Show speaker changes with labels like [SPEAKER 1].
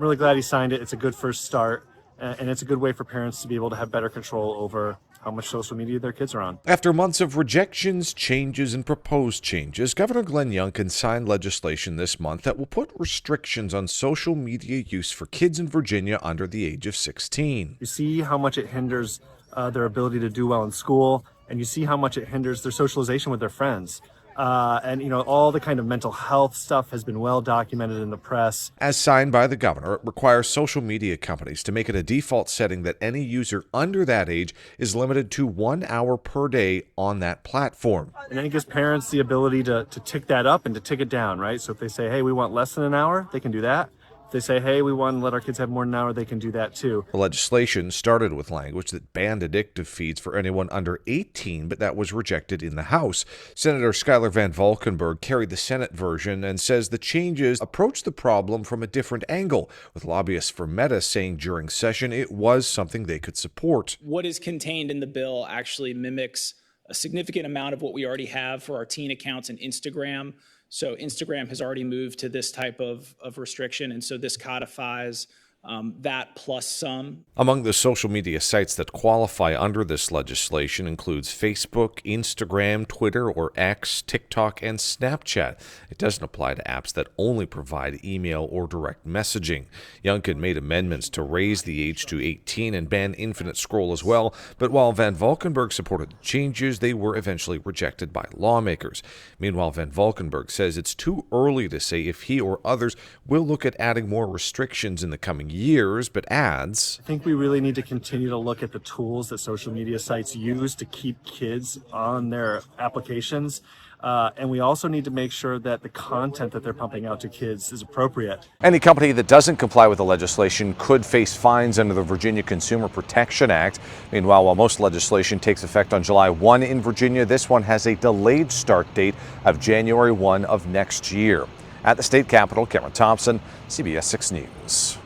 [SPEAKER 1] I'm really glad he signed it. It's a good first start, and it's a good way for parents to be able to have better control over how much social media their kids are on.
[SPEAKER 2] After months of rejections, changes, and proposed changes, Governor Glenn Youngkin signed legislation this month that will put restrictions on social media use for kids in Virginia under the age of 16.
[SPEAKER 1] You see how much it hinders their ability to do well in school, and you see how much it hinders their socialization with their friends. And all the kind of mental health stuff has been well documented in the press.
[SPEAKER 2] As signed by the governor, it requires social media companies to make it a default setting that any user under that age is limited to 1 hour per day on that platform.
[SPEAKER 1] And then it gives parents the ability to tick that up and to tick it down, right? So if they say, hey, we want less than an hour, they can do that. They say, hey, we want to let our kids have more than an hour, they can do that too.
[SPEAKER 2] The legislation started with language that banned addictive feeds for anyone under 18, but that was rejected in the House. Senator Schuyler Van Valkenburg carried the Senate version and says the changes approach the problem from a different angle, with lobbyists for Meta saying during session it was something they could support.
[SPEAKER 3] What is contained in the bill actually mimics a significant amount of what we already have for our teen accounts in Instagram. So Instagram has already moved to this type of restriction, and so this codifies that plus some.
[SPEAKER 2] Among the social media sites that qualify under this legislation includes Facebook, Instagram, Twitter or X, TikTok, and Snapchat. It doesn't apply to apps that only provide email or direct messaging. Youngkin made amendments to raise the age to 18 and ban infinite scroll as well, but while Van Valkenburg supported the changes, they were eventually rejected by lawmakers. Meanwhile, Van Valkenburg says it's too early to say if he or others will look at adding more restrictions in the coming years, but adds,
[SPEAKER 1] I think we really need to continue to look at the tools that social media sites use to keep kids on their applications. And we also need to make sure that the content that they're pumping out to kids is appropriate.
[SPEAKER 4] Any company that doesn't comply with the legislation could face fines under the Virginia Consumer Protection Act. Meanwhile, while most legislation takes effect on July 1 in Virginia, this one has a delayed start date of January 1 of next year. At the state capitol, Cameron Thompson, CBS 6 News.